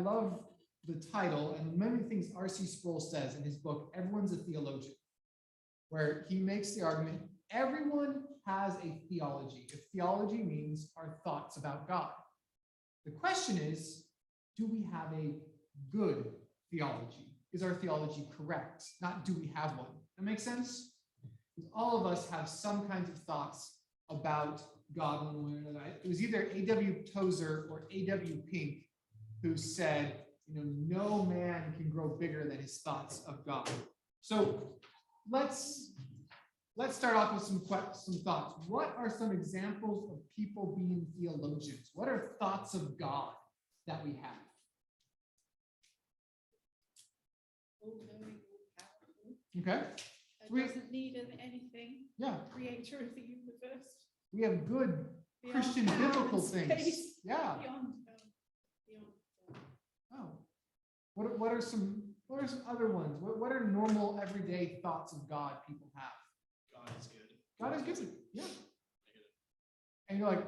love the title and many things R.C. Sproul says in his book, Everyone's a Theologian, where he makes the argument, everyone has a theology. If theology means our thoughts about God. The question is, do we have a good theology? Is our theology correct? Not do we have one? That makes sense? Because all of us have some kinds of thoughts about God one way or another. It was either A.W. Tozer or A.W. Pink who said, no man can grow bigger than his thoughts of God. So let's start off with some thoughts. What are some examples of people being theologians? What are thoughts of God that we have? All-knowing, all-powerful. Okay. Doesn't need anything. Yeah. Creator of the universe. We have good Beyond Christian time biblical and things. space. Yeah. Beyond. Oh. What are some other ones? What are normal everyday thoughts of God people have? God is good. God is good. Yeah. And you're like,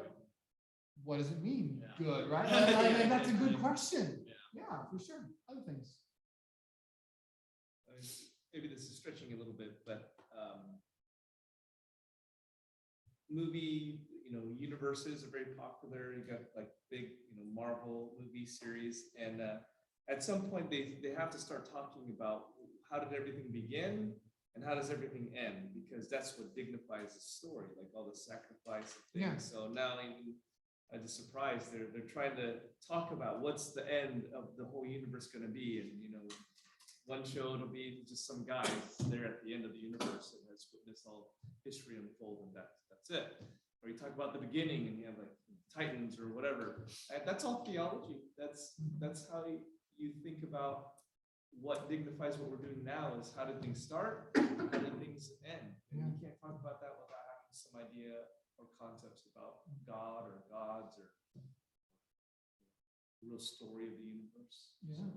what does it mean? Yeah. Good, right? That's a good question. Yeah, for sure. Other things. Maybe this is stretching a little bit, but movie, universes are very popular. You got like big, Marvel movie series, and at some point they have to start talking about how did everything begin and how does everything end, because that's what dignifies the story, like all the sacrifice of things. Yeah. So now even as a surprise, they're trying to talk about what's the end of the whole universe going to be, and one show it'll be just some guy there at the end of the universe and has witnessed all history unfold, and that's it. Or you talk about the beginning and you have like Titans or whatever. And that's all theology. That's how you think about what dignifies what we're doing now is how did things start, how did things end. And you can't talk about that without having some idea or concepts about God or gods or the real story of the universe. Yeah.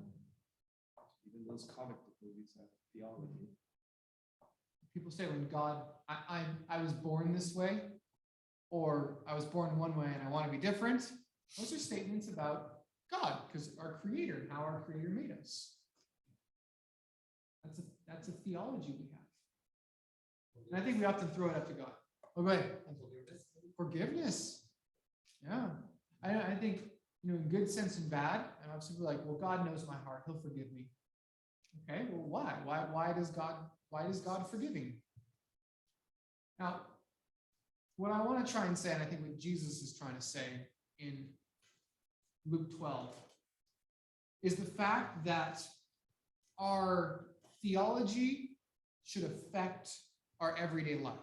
Even those comic book movies have theology. People say when God, I was born this way, or I was born one way and I want to be different. Those are statements about God, because our Creator and how our Creator made us. That's a theology we have. And I think we often throw it up to God. Oh, go ahead. Forgiveness. Yeah. I think, in good sense and bad, and I'm simply like, well, God knows my heart. He'll forgive me. Okay, well, why? Why is God forgiving? Now, what I want to try and say, and I think what Jesus is trying to say in Luke 12, is the fact that our theology should affect our everyday life,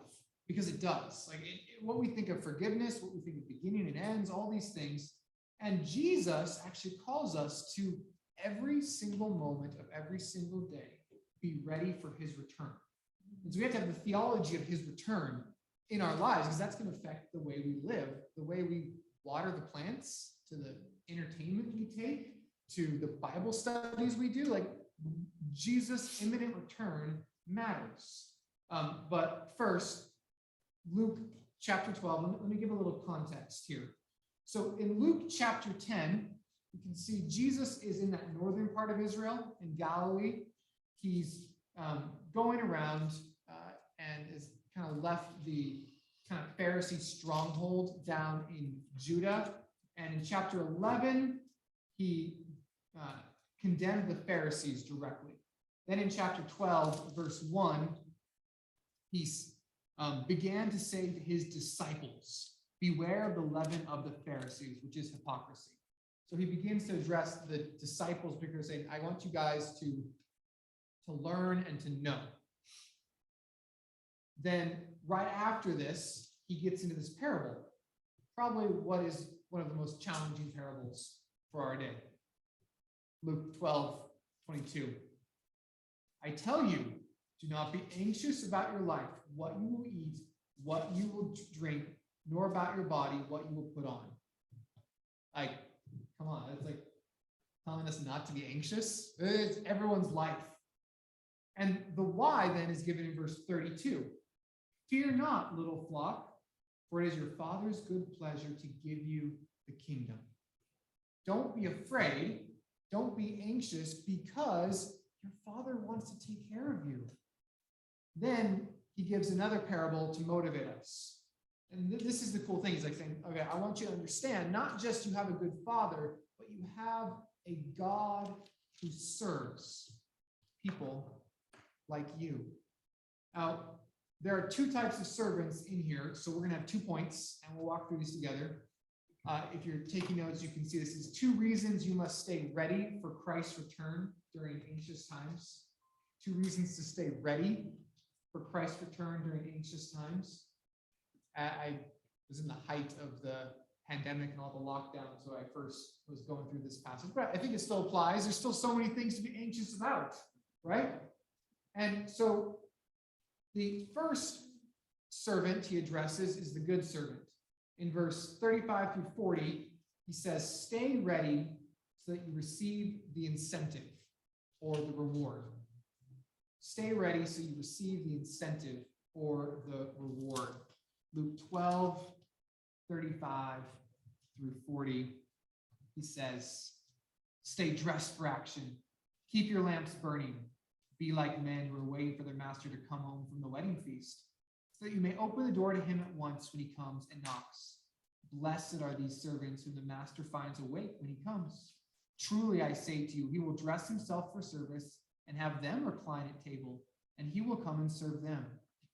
because it does. Like what we think of forgiveness, what we think of beginning and ends, all these things. And Jesus actually calls us to every single moment of every single day be ready for his return. And so we have to have the theology of his return in our lives, because that's going to affect the way we live, the way we water the plants, to the entertainment we take, to the Bible studies we do. Like Jesus' imminent return matters. But first, Luke chapter 12, let me give a little context here. So in Luke chapter 10, you can see Jesus is in that northern part of Israel, in Galilee. He's going around and is kind of left the kind of Pharisee stronghold down in Judah. And in chapter 11, he condemned the Pharisees directly. Then in chapter 12, verse 1, he began to say to his disciples, beware of the leaven of the Pharisees, which is hypocrisy. So he begins to address the disciples because saying, I want you guys to learn and to know. Then right after this, he gets into this parable, probably what is one of the most challenging parables for our day. Luke 12:22. I tell you, do not be anxious about your life, what you will eat, what you will drink, nor about your body, what you will put on. Like, come on, it's like telling us not to be anxious. It's everyone's life. And the why then is given in verse 32. Fear not, little flock, for it is your Father's good pleasure to give you the kingdom. Don't be afraid, Don't be anxious because your Father wants to take care of you. Then he gives another parable to motivate us. And this is the cool thing. He's like saying, okay, I want you to understand, not just you have a good Father, but you have a God who serves people like you. Now, there are two types of servants in here. So we're going to have 2 points, and we'll walk through these together. If you're taking notes, you can see this is 2 reasons you must stay ready for Christ's return during anxious times. 2 reasons to stay ready for Christ's return during anxious times. I was in the height of the pandemic and all the lockdowns, so I first was going through this passage, but I think it still applies. There's still so many things to be anxious about, right? And so the first servant he addresses is the good servant. In verse 35 through 40, he says, stay ready so that you receive the incentive or the reward. Stay ready so you receive the incentive or the reward. Luke 12, 35 through 40, he says, stay dressed for action. Keep your lamps burning. Be like men who are waiting for their master to come home from the wedding feast, so that you may open the door to him at once when he comes and knocks. Blessed are these servants whom the master finds awake when he comes. Truly, I say to you, he will dress himself for service and have them recline at table, and he will come and serve them.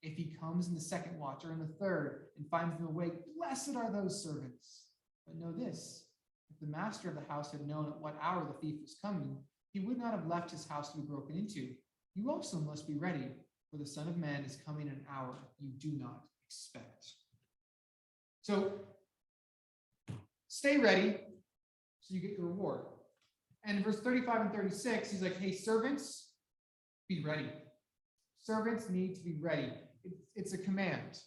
If he comes in the second watch or in the third and finds them awake, blessed are those servants. But know this, if the master of the house had known at what hour the thief was coming, he would not have left his house to be broken into. You also must be ready, for the Son of Man is coming in an hour you do not expect. So, stay ready so you get your reward. And in verse 35 and 36, he's like, hey, servants, be ready. Servants need to be ready. It's a command.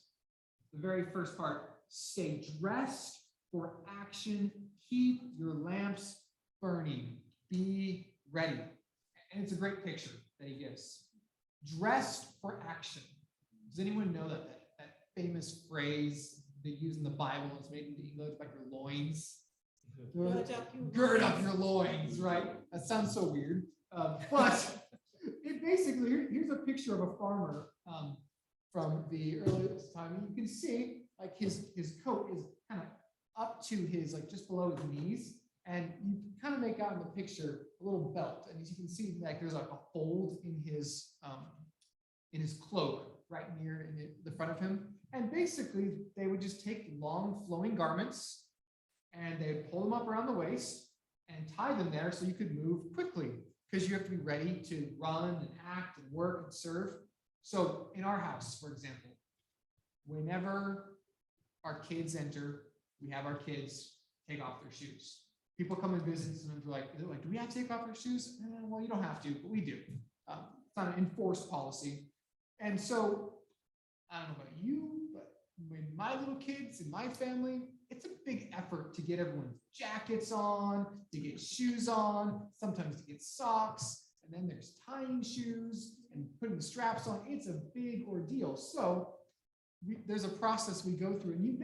The very first part, stay dressed for action. Keep your lamps burning. Be ready. And it's a great picture that he gives. Dressed for action. Does anyone know that famous phrase they use in the Bible? It's made into English, like your loins. Gird up your loins, right? That sounds so weird. But it basically, here's a picture of a farmer from the earliest time. And you can see like his coat is kind of up to his, like just below his knees. And you can kind of make out in the picture a little belt. And as you can see, like there's like a fold in his cloak right near in the front of him. And basically, they would just take long flowing garments and they'd pull them up around the waist and tie them there so you could move quickly, because you have to be ready to run and act and work and serve. So in our house, for example, whenever our kids enter, we have our kids take off their shoes. People come and visit, and we're like, do we have to take off our shoes? Well, you don't have to, but we do. It's not an enforced policy. And so, I don't know about you, but when my little kids and my family, it's a big effort to get everyone's jackets on, to get shoes on, sometimes to get socks, and then there's tying shoes and putting the straps on. It's a big ordeal. So there's a process we go through, and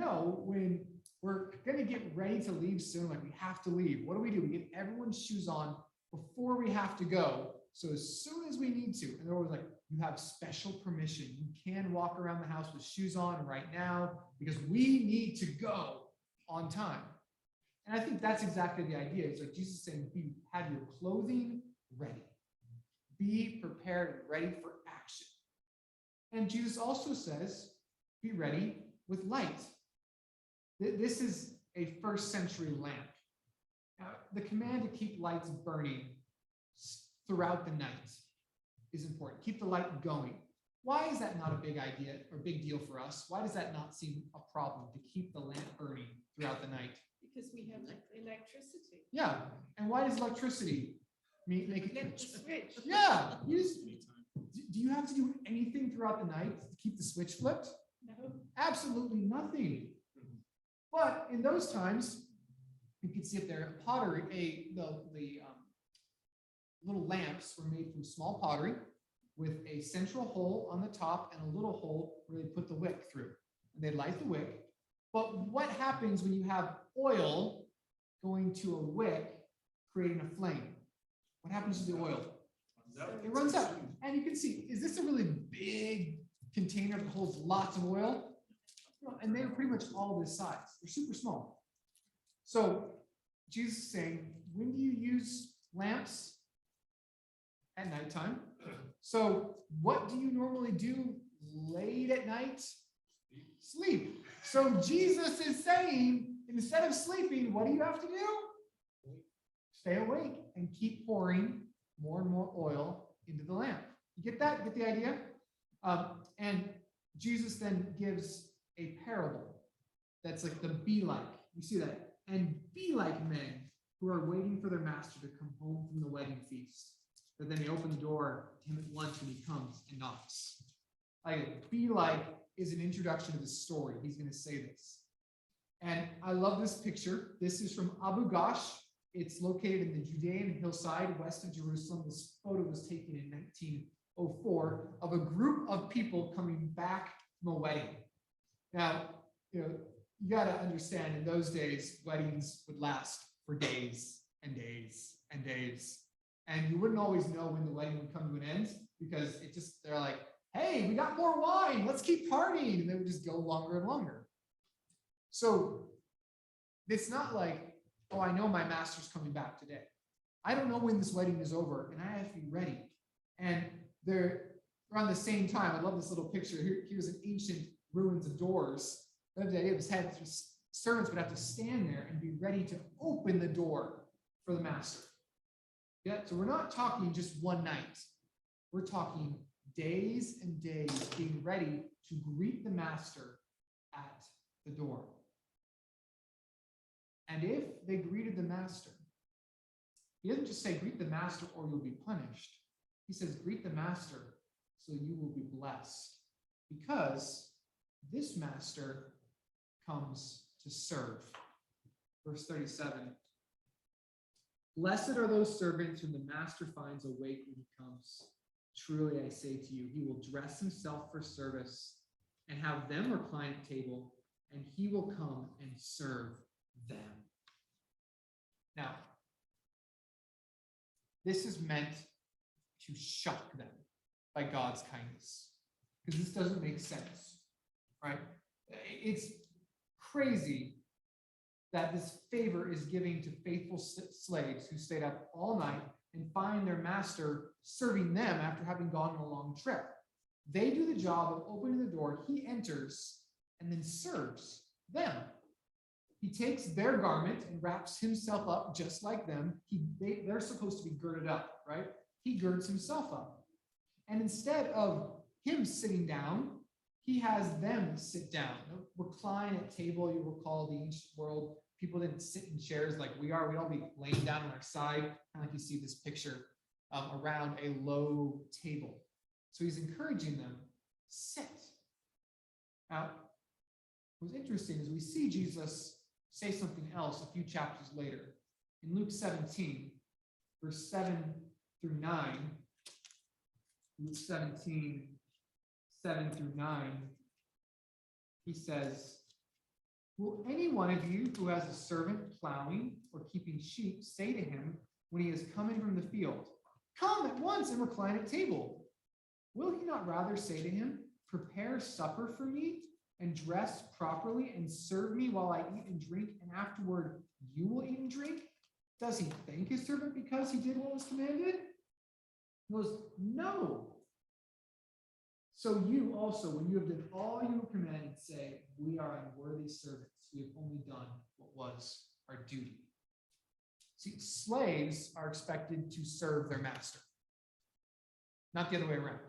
when we're going to get ready to leave soon, like we have to leave, what do? We get everyone's shoes on before we have to go. So as soon as we need to, and they're always like, you have special permission. You can walk around the house with shoes on right now because we need to go on time. And I think that's exactly the idea. It's like Jesus saying, have your clothing ready. Be prepared and ready for action. And Jesus also says, be ready with light. This is a first century lamp. Now, the command to keep lights burning throughout the night is important. Keep the light going. Why is that not a big idea or big deal for us? Why does that not seem a problem to keep the lamp burning throughout the night? Because we have electricity. Yeah. And why does electricity make it? Flip the switch. Yeah. Do you have to do anything throughout the night to keep the switch flipped? No. Absolutely nothing. But in those times, you can see up there, pottery, the little lamps were made from small pottery with a central hole on the top and a little hole where they put the wick through. And they light the wick. But what happens when you have oil going to a wick, creating a flame? what happens to the oil? It runs out. And you can see, is this a really big container that holds lots of oil? No, and they're pretty much all this size. They're super small. So Jesus is saying, when do you use lamps? At nighttime. So what do you normally do late at night? Sleep. So Jesus is saying, instead of sleeping, what do you have to do? Stay awake and keep pouring more and more oil into the lamp. You get that? Get the idea? And Jesus then gives a parable that's like the be like. You see that? And be like men who are waiting for their master to come home from the wedding feast. But then they open the door to him at once when he comes and knocks. Like, be like is an introduction to the story. He's going to say this. And I love this picture. This is from Abu Ghosh. It's located in the Judean hillside west of Jerusalem. This photo was taken in 1904 of a group of people coming back from a wedding. Now, you got to understand in those days, weddings would last for days and days and days. And you wouldn't always know when the wedding would come to an end because they're like, hey, we got more wine, let's keep partying. And they would just go longer and longer. So it's not like, oh, I know my master's coming back today. I don't know when this wedding is over and I have to be ready. And they're around the same time. I love this little picture. Here's an ancient ruins of doors. The idea was servants would have to stand there and be ready to open the door for the master. Yeah, so we're not talking just one night. We're talking days and days being ready to greet the master at the door. And if they greeted the master, he doesn't just say greet the master or you'll be punished. He says greet the master so you will be blessed because this master comes to serve. Verse 37. Blessed are those servants whom the master finds awake when he comes. Truly I say to you, he will dress himself for service and have them recline at table, and he will come and serve them. Now, this is meant to shock them by God's kindness, because this doesn't make sense, right? It's crazy that this favor is giving to faithful slaves who stayed up all night and find their master serving them after having gone on a long trip. They do the job of opening the door, he enters and then serves them. He takes their garment and wraps himself up just like them. They're supposed to be girded up, right? He girds himself up. And instead of him sitting down, he has them sit down, recline at table. You recall the ancient world, people didn't sit in chairs like we are. We'd all be laying down on our side, kind of like you see this picture around a low table. So he's encouraging them, sit. Now, what's interesting is we see Jesus say something else a few chapters later. In Luke 17, verse 7 through 9, Luke 17, 7 through 9, he says, will any one of you who has a servant plowing or keeping sheep say to him when he is coming from the field, come at once and recline at table? Will he not rather say to him, prepare supper for me and dress properly and serve me while I eat and drink, and afterward you will eat and drink? Does he thank his servant because he did what was commanded? He goes, no. So you also, when you have done all you were commanded, say, we are unworthy servants. We have only done what was our duty. See, slaves are expected to serve their master, not the other way around.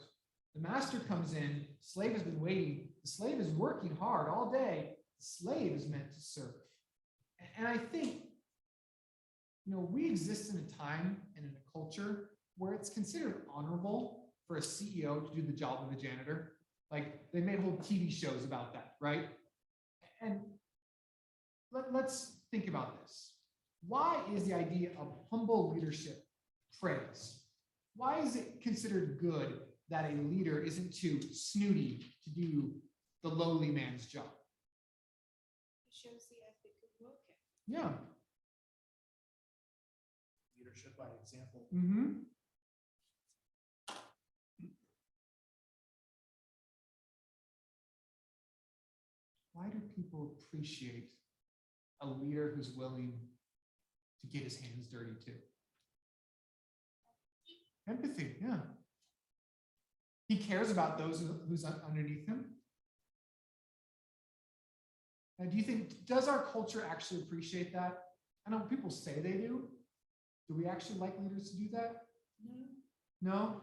The master comes in, slave has been waiting. The slave is working hard all day. The slave is meant to serve. And I think, we exist in a time and in a culture where it's considered honorable for a CEO to do the job of a janitor. Like, they made whole TV shows about that, right? And let's think about this. Why is the idea of humble leadership praised? Why is it considered good that a leader isn't too snooty to do the lowly man's job? It shows the ethic of working. Yeah. Leadership by example. Mm-hmm. why do people appreciate a leader who's willing to get his hands dirty too? Empathy, yeah. He cares about those who's underneath him. Now, do you think, does our culture actually appreciate that? I know people say they do. Do we actually like leaders to do that? No, No?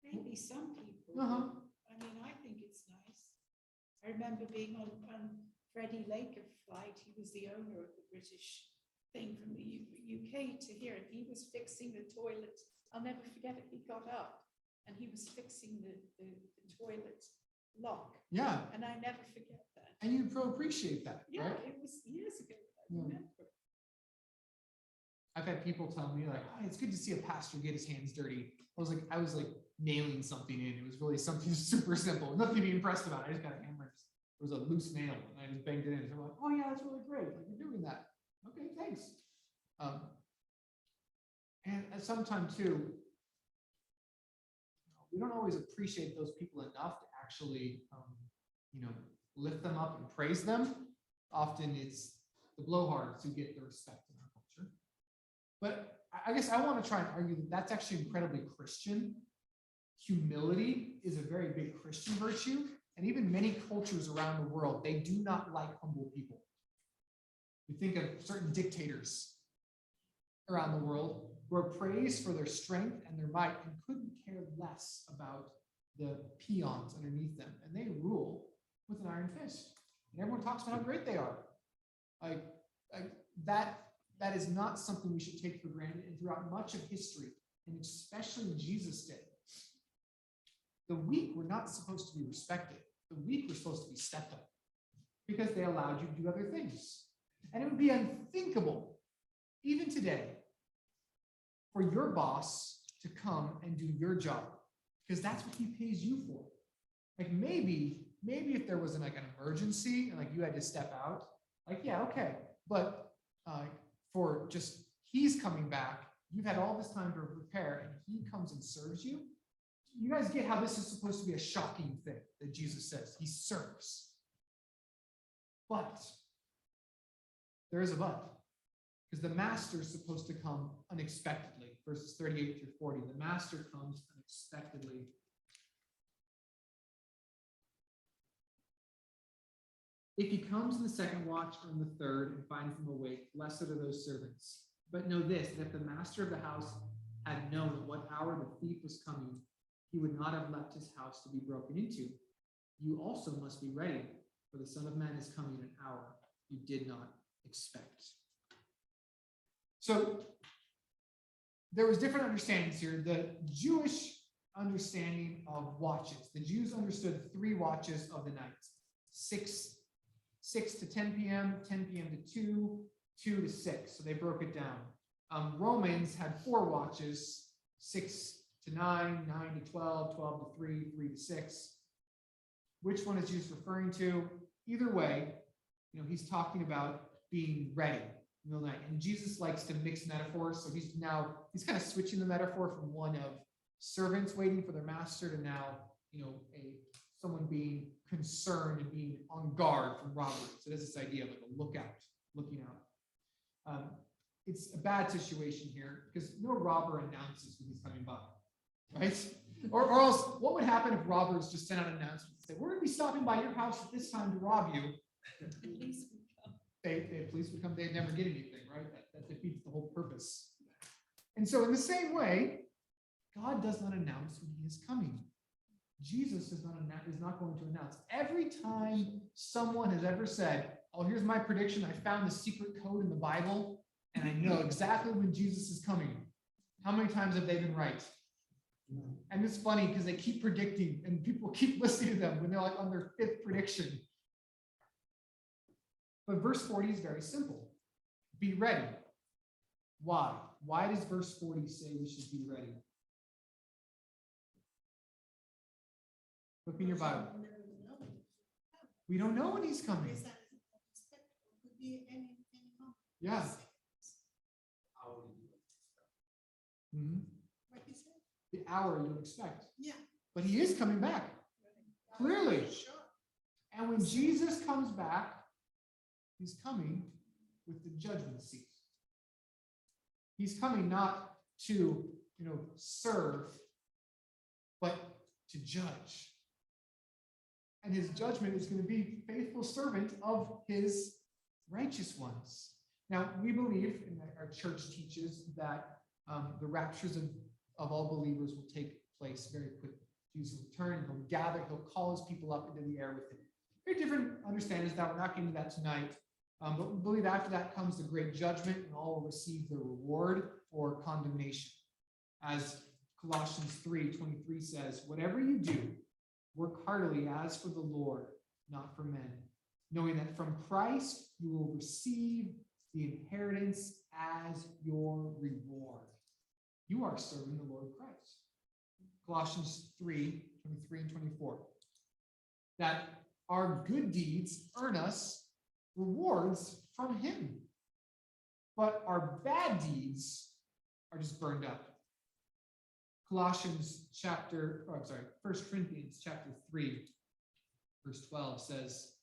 maybe some people. Uh-huh. I mean, I think it's nice. I remember being on Freddie Laker flight. He was the owner of the British thing from the UK to here, and he was fixing the toilet. I'll never forget it. He got up and he was fixing the toilet lock. Yeah. And I never forget that. And you appreciate that, Yeah, right? it was years ago. I Yeah. remember. I've had people tell me like, oh, it's good to see a pastor get his hands dirty. I was like nailing something in. It was really something super simple, nothing to be impressed about. I just got a hammer. There was a loose nail and I just banged it in. So I'm like, oh yeah, that's really great. Like you're doing that. Okay, thanks. And at some time too, we don't always appreciate those people enough to actually, lift them up and praise them. Often it's the blowhards who get the respect in our culture. But I guess I want to try and argue that that's actually incredibly Christian. Humility is a very big Christian virtue. And even many cultures around the world, they do not like humble people. You think of certain dictators around the world who are praised for their strength and their might and couldn't care less about the peons underneath them. And they rule with an iron fist. And everyone talks about how great they are. That is not something we should take for granted. And throughout much of history, and especially in Jesus' day, the weak were not supposed to be respected. The weak were supposed to be stepped on because they allowed you to do other things. And it would be unthinkable, even today, for your boss to come and do your job because that's what he pays you for. Like maybe if there was an emergency and you had to step out, yeah, okay. But for just he's coming back, you've had all this time to prepare, and he comes and serves you. You guys get how this is supposed to be a shocking thing that Jesus says. He serves. But there is a but. Because the master is supposed to come unexpectedly. Verses 38 through 40. The master comes unexpectedly. If he comes in the second watch or in the third and finds them awake, blessed are those servants. But know this, that if the master of the house had known at what hour the thief was coming, he would not have left his house to be broken into. You also must be ready, for the Son of Man is coming in an hour you did not expect. So there was different understandings here. The Jewish understanding of watches. The Jews understood 3 watches of the night. 6 to 10 p.m., 10 p.m. to 2, 2 to 6. So they broke it down. Romans had 4 watches, 6 to 9, 9 to 12, 12 to 3, 3 to 6. Which one is Jesus referring to? Either way, he's talking about being ready in the night. And Jesus likes to mix metaphors. So he's kind of switching the metaphor from one of servants waiting for their master to now, someone being concerned and being on guard from robbery. So there's this idea of a looking out. It's a bad situation here because no robber announces when he's coming by, right? Or else, what would happen if robbers just sent out an announcement and said, "We're going to be stopping by your house at this time to rob you"? Police would come. The police would come. They'd never get anything, right? That defeats the whole purpose. And so, in the same way, God does not announce when He is coming. Jesus is not going to announce. Every time someone has ever said, "Oh, here's my prediction. I found the secret code in the Bible, and I know exactly when Jesus is coming," how many times have they been right? And it's funny because they keep predicting, and people keep listening to them when they're on their 5th prediction. But verse 40 is very simple. Be ready. Why? Why does verse 40 say we should be ready? Look in your Bible. We don't know when he's coming. Yeah. Mm-hmm. The hour you don't expect. Yeah. But he is coming back. Clearly. Sure. And when Jesus comes back, he's coming with the judgment seat. He's coming not to, serve, but to judge. And his judgment is going to be faithful servant of his righteous ones. Now, we believe, and our church teaches, that the raptures of all believers will take place very quickly. Jesus will return, he'll gather, he'll call his people up into the air with him. Very different understandings of that. We're not getting into that tonight. But we believe after that comes the great judgment, and all will receive the reward or condemnation. As Colossians 3:23 says, whatever you do, work heartily as for the Lord, not for men, knowing that from Christ you will receive the inheritance as your reward. You are serving the Lord Christ. Colossians 3:23 and 24. That our good deeds earn us rewards from him, but our bad deeds are just burned up. 1 Corinthians chapter 3, verse 12 says,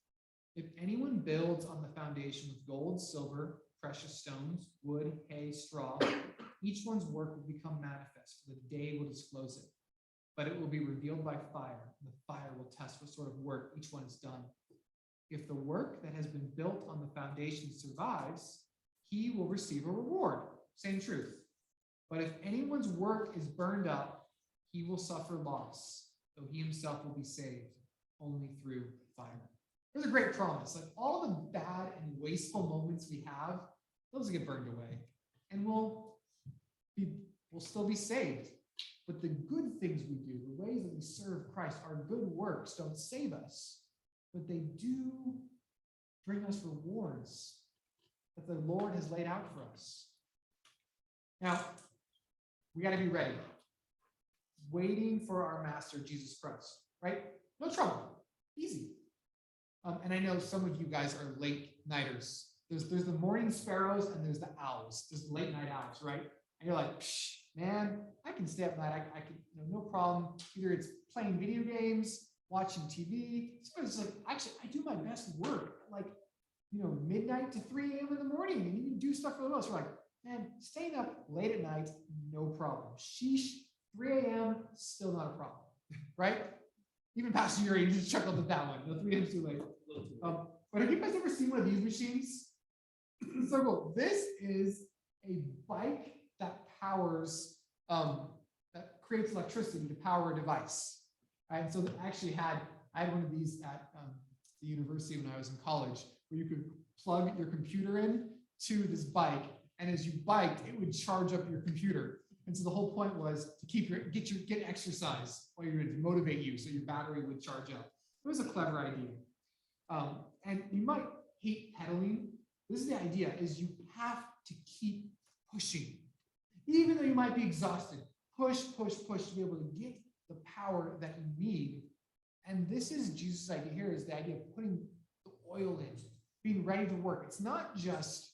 if anyone builds on the foundation with gold, silver, precious stones, wood, hay, straw, each one's work will become manifest, for the day will disclose it. But it will be revealed by fire, and the fire will test what sort of work each one has done. If the work that has been built on the foundation survives, he will receive a reward. Same truth. But if anyone's work is burned up, he will suffer loss, though he himself will be saved only through fire. There's a great promise. Like all the bad and wasteful moments we have, those get burned away. And we'll still be saved. But the good things we do, the ways that we serve Christ, our good works don't save us, but they do bring us rewards that the Lord has laid out for us. Now, we got to be ready, waiting for our Master, Jesus Christ, right? No trouble, easy. And I know some of you guys are late nighters. There's the morning sparrows and there's the owls. There's the late night owls, right? And you're like, man, I can stay up night. I can, no problem. Either it's playing video games, watching TV. Somebody's like, actually, I do my best work like, midnight to 3 a.m. in the morning, and you can do stuff for the most. We're like, man, staying up late at night, no problem. Sheesh, 3 a.m., still not a problem, right? Even Pastor Yuri, you just chuckled at that one. No, 3 a.m. too late. But have you guys ever seen one of these machines? It's so cool. This is a bike that powers, that creates electricity to power a device. Right? And so I had one of these at the university when I was in college, where you could plug your computer in to this bike, and as you biked, it would charge up your computer. And so the whole point was to get exercise while you're to motivate you, so your battery would charge up. It was a clever idea. And you might hate pedaling. This is the idea: is you have to keep pushing, even though you might be exhausted. Push to be able to get the power that you need. And this is Jesus' idea here: is the idea of putting the oil in, being ready to work. It's not just,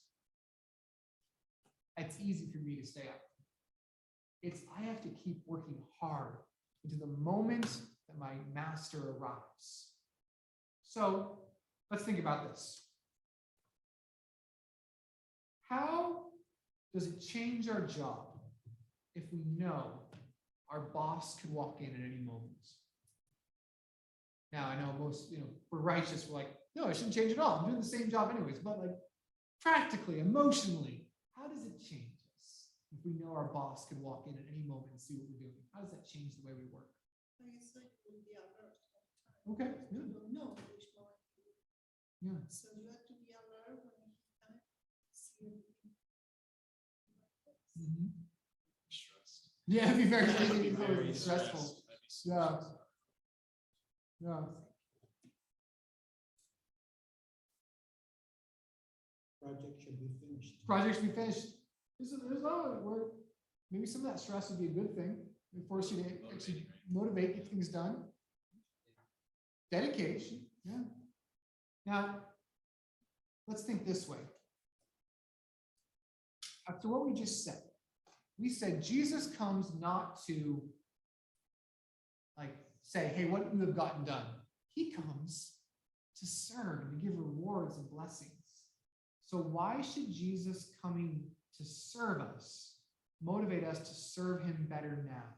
it's easy for me to stay up. It's I have to keep working hard into the moment that my master arrives. So let's think about this. How does it change our job if we know our boss could walk in at any moment? Now, I know most, we're righteous. We're like, no, it shouldn't change at all. I'm doing the same job anyways. But like practically, emotionally, how does it change us if we know our boss could walk in at any moment and see what we're doing? How does that change the way we work? It's like we'll be alert all the time. Okay. You don't know which moment. Yeah. So you have to be alert when you kind of see everything. Mm-hmm. Stressed. Yeah, it'd be very, That'd be very stressful. stressed. I'd be so Yeah. stressed. Yeah. Project should be finished. Project should be finished. There's a lot of work. Maybe some of that stress would be a good thing. It force you to actually motivate, get things done. Dedication. Yeah. Now, let's think this way. After what we just said, we said Jesus comes not to say, hey, what you have gotten done. He comes to serve and to give rewards and blessings. So why should Jesus coming to serve us motivate us to serve him better now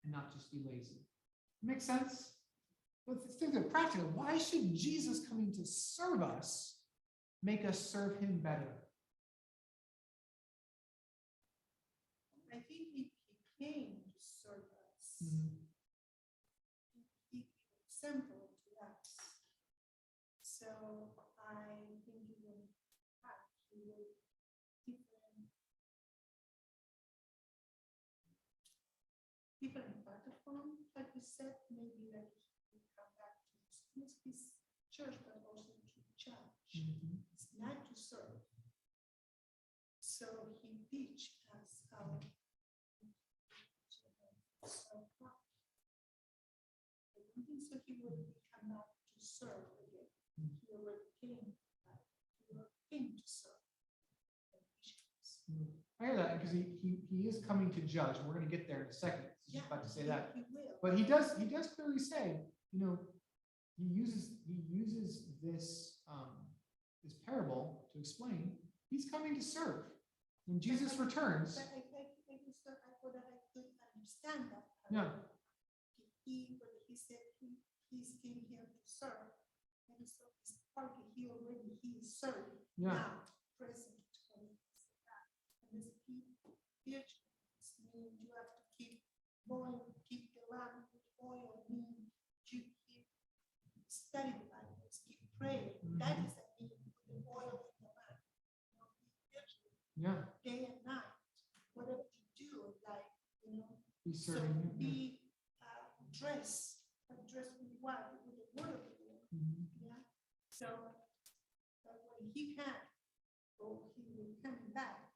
and not just be lazy? Makes sense? Let's think of it practically. Why should Jesus coming to serve us make us serve him better? I think he came to serve us. He example to us. So I think he will different platform, like we said, maybe like we come back to this church, but also to church. It's not to serve. So he teach us how to serve God. I don't think so he will come back to serve again. He already came back. He already came to serve. I hear that because he is coming to judge, and we're going to get there in a second. I was about to say that. He will. But he does clearly say, you know, he uses this this parable to explain he's coming to serve. When Jesus returns. But I could understand that. Yeah. When he said he's came here to serve, and so it's partly he is serving now, present. And this future means you have to keep going, keep the lamp with oil, mean you keep study the Bible, keep praying. That is the meaning of the oil in the lamp. Day and night, whatever you do, like He's serving so be dressed with what? With the word of the Lord. Yeah. So when he can, or he will come back.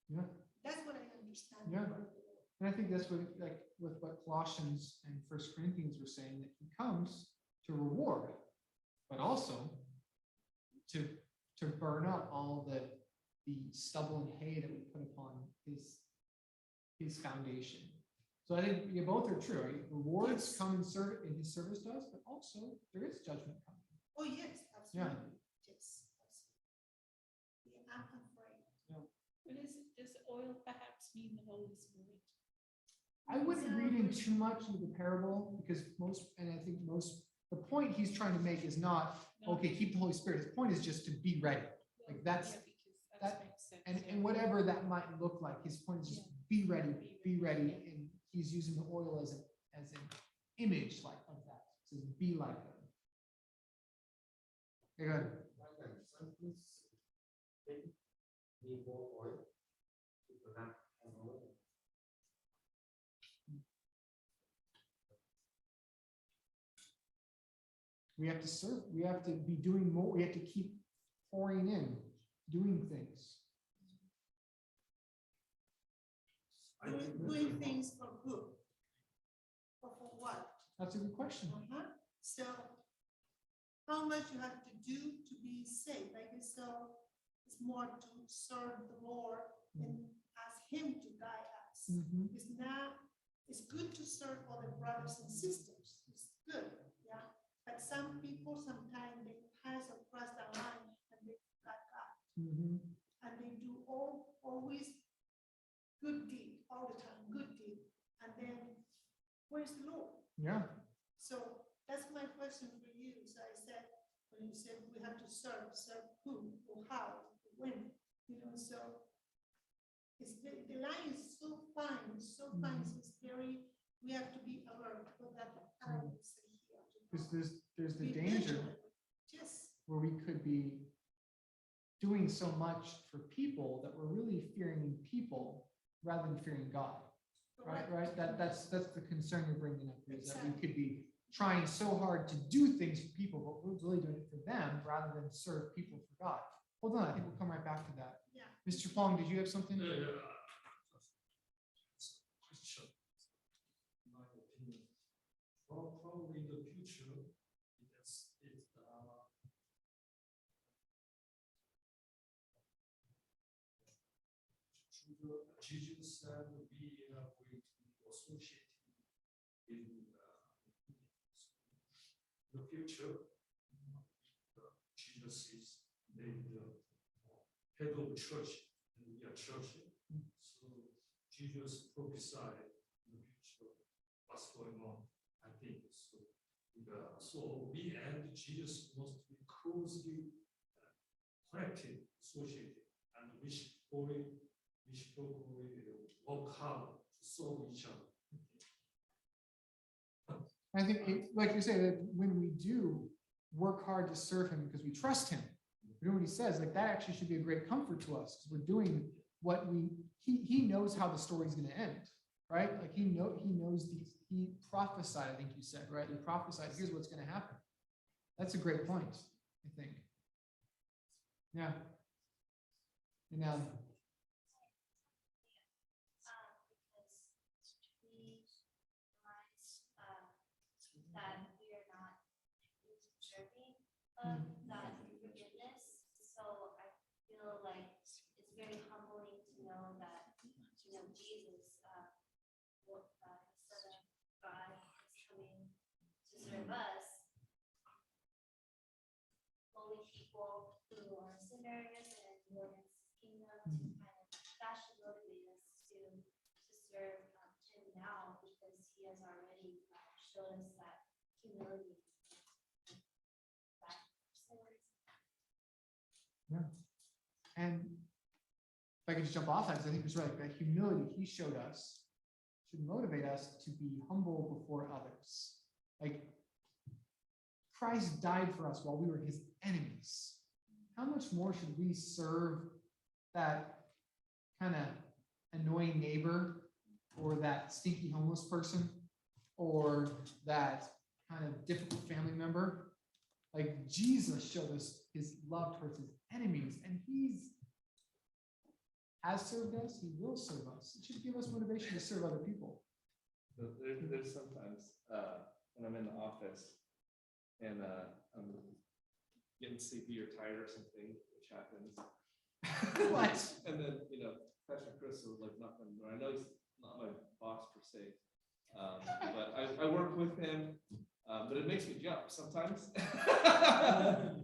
Yeah. That's what I understand. Yeah. And I think that's what, like, with what Colossians and 1 Corinthians were saying, that he comes to reward, but also to burn up all the stubble and hay that we put upon his foundation. So I think you both are true. Right? Rewards come in his service to us, but also there is judgment coming. Oh yes, absolutely. Yeah. Yes, absolutely. Yeah, I'm afraid. Yeah. Does oil perhaps mean the Holy Spirit? I wouldn't read in too much into the parable because the point he's trying to make is not, okay, keep the Holy Spirit. His point is just to be ready. Like that's, that makes sense. and whatever that might look like, his point is just be ready, and he's using the oil as an image like of that. It says be like them. Okay, go ahead. Need more oil to produce oil. We have to serve. We have to be doing more. We have to keep pouring in, doing things. Doing things for good. Or for what? That's a good question. So how much you have to do to be saved? Like so it's more to serve the Lord and ask him to guide us. It's good to serve other brothers and sisters. It's good, yeah. But some people sometimes they pass across the line and they got God. And they do always good deed all the time, good deed. And then where's the Lord? Yeah. So that's my question for you. So I said, when you said we have to serve who or how, when, so it's the line is so fine, so it's very, we have to be alert for that. Because there's the Be danger vigilant. Yes. where we could be doing so much for people that we're really fearing people rather than fearing God. Right. That's the concern you're bringing up, is that we could be trying so hard to do things for people, but we're really doing it for them rather than serve people for God. Hold on, I think we'll come right back to that. Yeah. Mr. Fong, did you have something? Question, in my opinion. Probably in the future, Jesus said we are going to be associated in the future. head of church, and we are church. So Jesus prophesied in the future what's going on, I think. So we and Jesus must be closely connected, associated, and we should probably work hard to serve each other. I think, like you say, that when we do work hard to serve him because we trust him, we do what he says, like that actually should be a great comfort to us because we're doing what he knows how the story's going to end, right? Like he knows he prophesied, I think you said, right? He prophesied, here's what's going to happen. That's a great point, I think. Yeah. And that we are not deserving of that forgiveness. So I feel like it's very humbling to know that, Jesus, the Son of God, is coming to serve us, lowly people who are sinners and in his kingdom, to kind of, that should motivate us to serve him now, because he has already showed us that humility. yeah. And if I could just jump off that, because I think it's right, that humility he showed us should motivate us to be humble before others. Like Christ died for us while we were his enemies. How much more should we serve that kind of annoying neighbor, or that stinky homeless person, or that kind of difficult family member? Like Jesus showed us his love towards his enemies, and has served us, he will serve us. It should give us motivation to serve other people. So there's sometimes when I'm in the office and I'm getting sleepy or tired or something, which happens. What? And then, Pastor Chris will like knock on the door. I know he's not my boss per se, but I work with him. But it makes me jump sometimes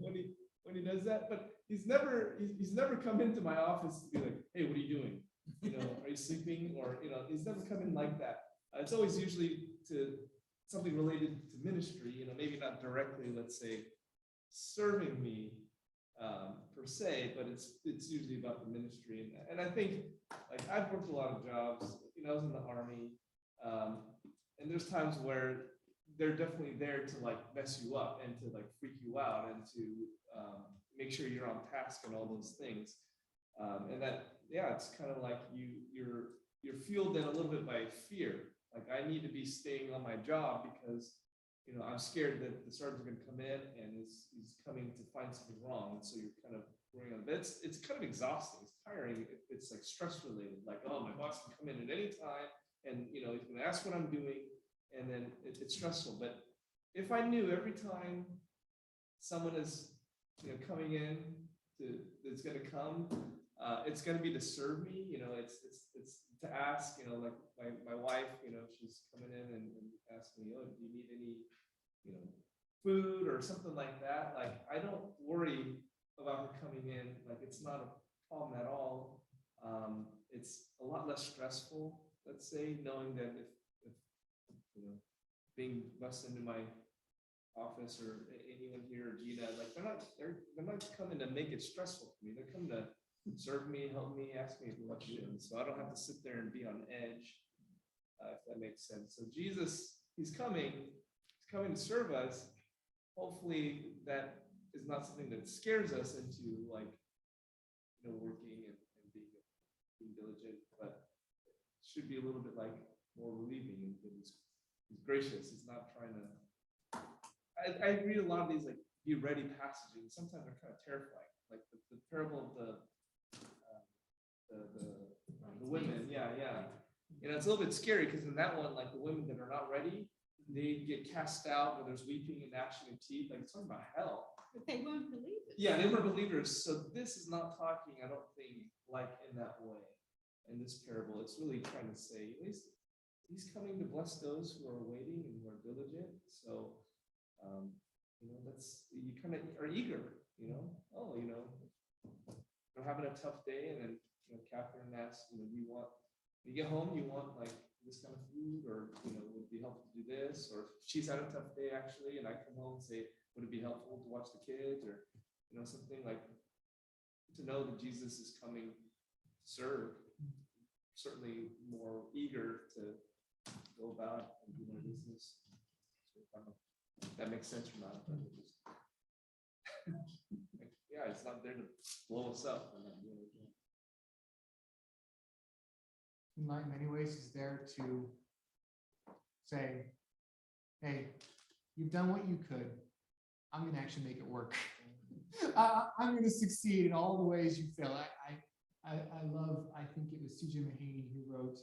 when he does that. But he's never come into my office to be like, hey, what are you doing? Are you sleeping? Or he's never come in like that. It's always usually to something related to ministry. Maybe not directly, let's say, serving me per se, but it's usually about the ministry. And I think like I've worked a lot of jobs. I was in the Army, and there's times where they're definitely there to like mess you up and to like freak you out and to make sure you're on task and all those things. And that, yeah, it's kind of like you're fueled then a little bit by fear. Like I need to be staying on my job because, I'm scared that the sergeant's going to come in and he's coming to find something wrong. And so you're kind of worrying on that. It's kind of exhausting. It's tiring. It's like stress related. Like, oh, my boss can come in at any time and, he's going to ask what I'm doing. And then it's stressful. But if I knew every time someone is coming in that's going to come, it's going to be to serve me. It's to ask. Like my wife, she's coming in and asking me, oh, do you need any food or something like that? Like I don't worry about her coming in. Like it's not a problem at all. It's a lot less stressful, let's say, knowing that if being bussed into my office or anyone here or Gina, like they're not coming to make it stressful for me. They're coming to serve me, help me, ask me questions, so I don't have to sit there and be on edge, if that makes sense. So Jesus, he's coming to serve us. Hopefully that is not something that scares us into like working and being diligent, but it should be a little bit like more relieving and he's gracious. He's not trying to. I read a lot of these like be ready passages, and sometimes they're kind of terrifying. Like the parable of the women. Yeah. It's a little bit scary because in that one, like the women that are not ready, they get cast out where there's weeping and gnashing of teeth. Like it's talking about hell. But they weren't believers. Yeah, they were believers. So this is not talking, I don't think, like in that way. In this parable, it's really trying to say, at least he's coming to bless those who are waiting and who are diligent. So, that's, you kind of are eager, they're having a tough day, and then Catherine asks, do you want when you get home, you want like this kind of food, or would it be helpful to do this? Or if she's had a tough day actually, and I come home and say, would it be helpful to watch the kids, or something like to know that Jesus is coming to serve. Certainly more eager to go about and do my business. So I don't know if that makes sense or not, but just, yeah, it's not there to blow us up. In many ways, he's there to say, hey, you've done what you could. I'm going to actually make it work. I'm going to succeed in all the ways you fail. I think it was C.J. Mahaney who wrote,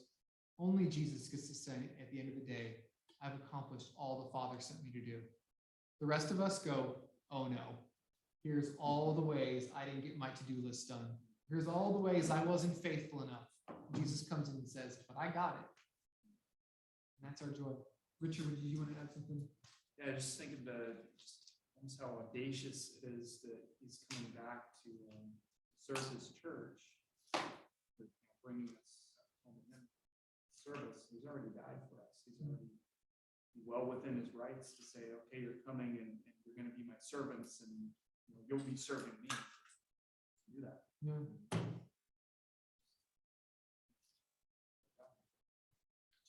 only Jesus gets to say at the end of the day, I've accomplished all the Father sent me to do. The rest of us go, oh no, here's all the ways I didn't get my to-do list done. Here's all the ways I wasn't faithful enough. Jesus comes in and says, but I got it. And that's our joy. Richard, did you want to add something? Yeah, just thinking just how audacious it is that he's coming back to serve his church, bringing us home to him. Service. He's already died for us. He's already well within his rights to say, okay, you're coming and you're going to be my servants, and you'll be serving me. Do that. Yeah.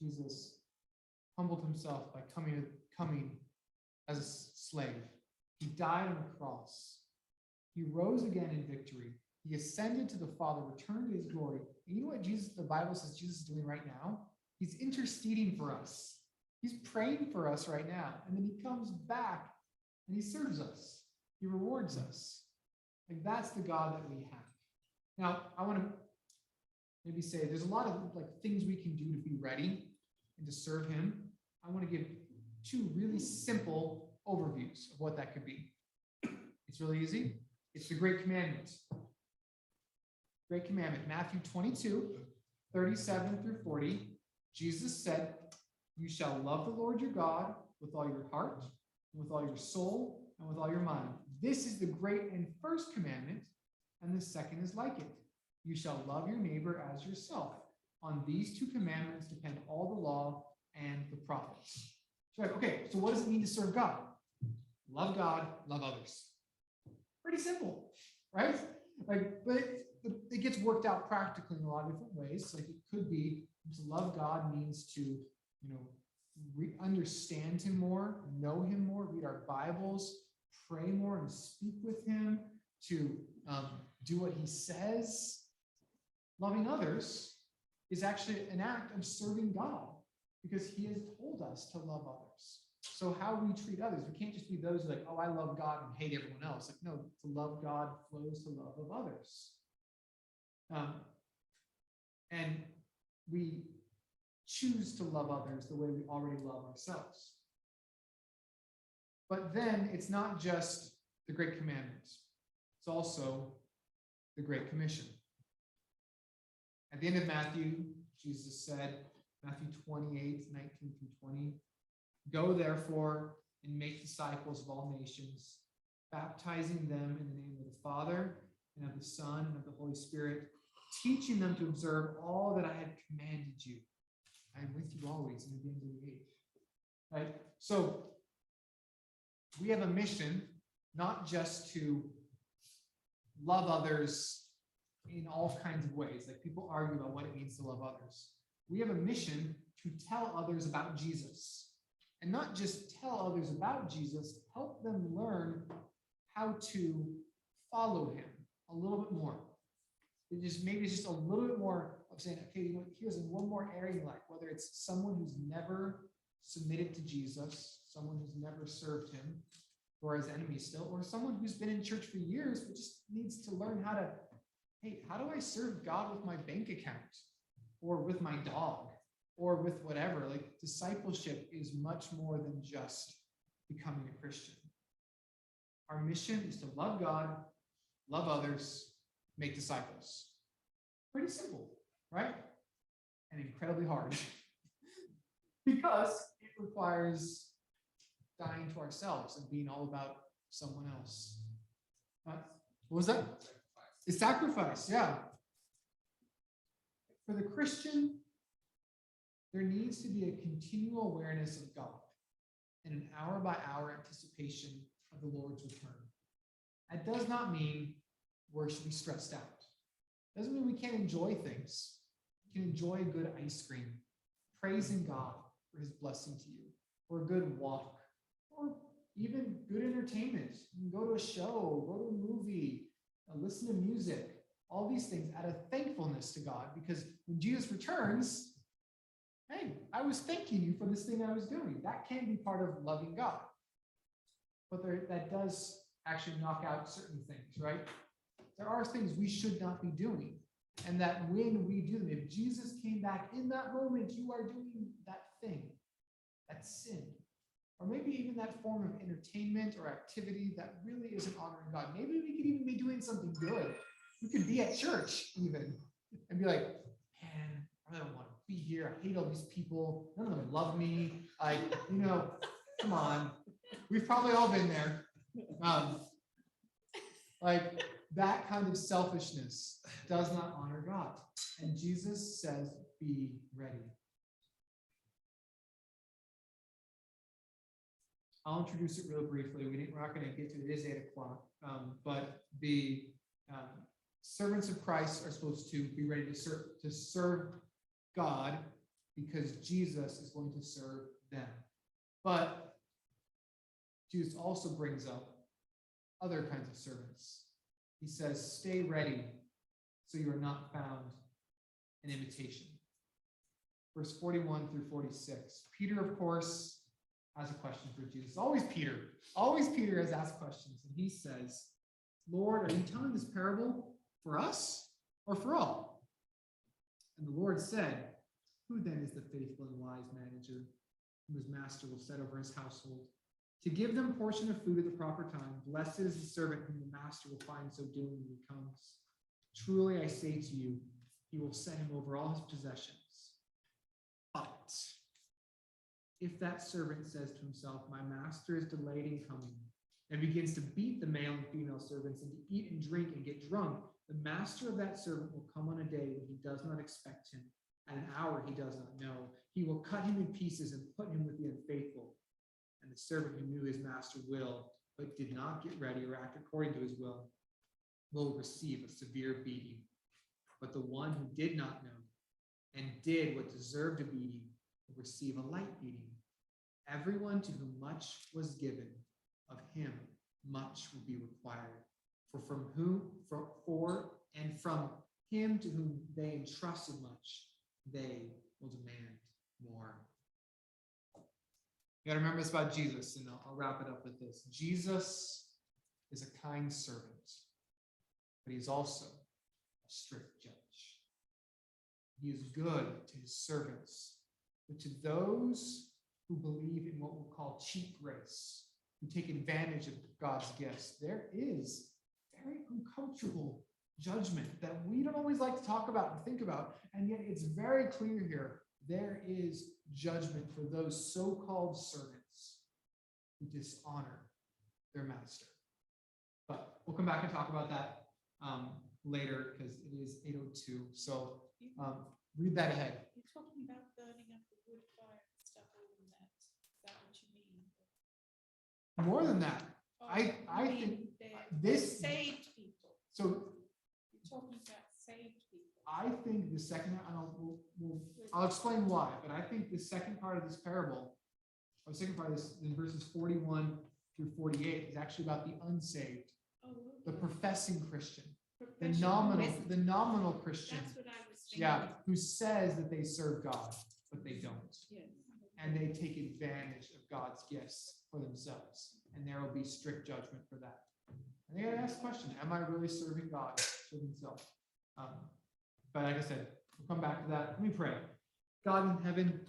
Jesus humbled himself by coming as a slave. He died on the cross. He rose again in victory. He ascended to the Father, returned to his glory. And you know what the Bible says Jesus is doing right now? He's interceding for us. He's praying for us right now. And then he comes back and he serves us. He rewards us. Like, that's the God that we have. Now, I want to maybe say there's a lot of things we can do to be ready and to serve him. I want to give two really simple overviews of what that could be. It's really easy. It's the Great Commandment. Great Commandment, Matthew 22, 37 through 40. Jesus said, you shall love the Lord your God with all your heart, and with all your soul, and with all your mind. This is the great and first commandment, and the second is like it. You shall love your neighbor as yourself. On these two commandments depend all the law and the prophets. So, okay, so what does it mean to serve God? Love God, love others. Pretty simple, right? But it gets worked out practically in a lot of different ways. Like, it could be to love God means to, understand him more, know him more, read our Bibles, pray more and speak with him, to do what he says. Loving others is actually an act of serving God, because he has told us to love others. So how we treat others, we can't just be those who oh, I love God and hate everyone else. No, to love God flows to love of others. And we choose to love others the way we already love ourselves. But then it's not just the Great Commandments. It's also the Great Commission. At the end of Matthew, Jesus said, Matthew 28, 19 through 20, go therefore and make disciples of all nations, baptizing them in the name of the Father and of the Son and of the Holy Spirit, teaching them to observe all that I have commanded you. I am with you always to the end of the age. Right? So we have a mission, not just to love others in all kinds of ways. Like, people argue about what it means to love others. We have a mission to tell others about Jesus. And not just tell others about Jesus, help them learn how to follow him a little bit more. Maybe it's just a little bit more of saying, okay, here's one more area in your life, whether it's someone who's never submitted to Jesus, someone who's never served him, or as enemies still, or someone who's been in church for years but just needs to learn how do I serve God with my bank account, or with my dog, or with whatever? Like, discipleship is much more than just becoming a Christian. Our mission is to love God, love others, make disciples. Pretty simple, right? And incredibly hard. Because it requires dying to ourselves and being all about someone else. What was that? It's sacrifice, yeah. For the Christian, there needs to be a continual awareness of God and an hour by hour anticipation of the Lord's return. That does not mean we should be stressed out. Doesn't mean we can't enjoy things. You can enjoy a good ice cream, praising God for his blessing to you, or a good walk, or even good entertainment. You can go to a show, go to a movie, listen to music, all these things out of thankfulness to God, because when Jesus returns, hey, I was thanking you for this thing I was doing. That can be part of loving God. But that does actually knock out certain things, right? There are things we should not be doing. And that when we do them, if Jesus came back in that moment, you are doing that thing, that sin. Or maybe even that form of entertainment or activity that really isn't honoring God. Maybe we could even be doing something good. We could be at church even and be like, man, I really don't want to be here. I hate all these people. None of them love me. Come on. We've probably all been there. Like that kind of selfishness does not honor God. And Jesus says, be ready. I'll introduce it real briefly. We're not going to get to it. It is 8 o'clock. But the servants of Christ are supposed to be ready to serve God because Jesus is going to serve them. But Jesus also brings up other kinds of servants. He says, stay ready so you are not found an imitation. Verse 41 through 46. Peter, of course, has a question for Jesus. Always Peter has asked questions. And he says, Lord, are you telling this parable for us or for all? And the Lord said, who then is the faithful and wise manager whom his master will set over his household to give them portion of food at the proper time? Blessed is the servant whom the master will find so doing when he comes. Truly I say to you, he will set him over all his possessions. But if that servant says to himself, my master is delayed in coming, and begins to beat the male and female servants and to eat and drink and get drunk, the master of that servant will come on a day when he does not expect him, at an hour he does not know. He will cut him in pieces and put him with the unfaithful. And the servant who knew his master will, but did not get ready or act according to his will receive a severe beating. But the one who did not know and did what deserved a beating will receive a light beating. Everyone to whom much was given, of him much will be required. From him to whom they entrusted much, they will demand more. You got to remember this about Jesus, and I'll wrap it up with this. Jesus is a kind servant, but he's also a strict judge. He is good to his servants, but to those who believe in what we'll call cheap grace, who take advantage of God's gifts, there is very uncomfortable judgment that we don't always like to talk about and think about, and yet it's very clear here. There is judgment for those so-called servants who dishonor their master. But we'll come back and talk about that later because it is 8:02. So read that ahead. You're talking about burning up the wood fire and stuff other than that. Is that what you mean? More than that, Oh, I you think mean they're this. saved people. So You're talking about saved people. I think the second, and I'll explain why, but I think the second part of this parable, or the second part of this, in verses 41 through 48, is actually about the unsaved, Oh, the okay. professing Christian, the Professional. nominal Christian, That's what I was thinking. yeah, who says that they serve God, but they don't. Yes. And they take advantage of God's gifts for themselves. And there will be strict judgment for that. And they gotta ask the question, am I really serving God, serving self? But like I said, we'll come back to that. Let me pray. God in heaven,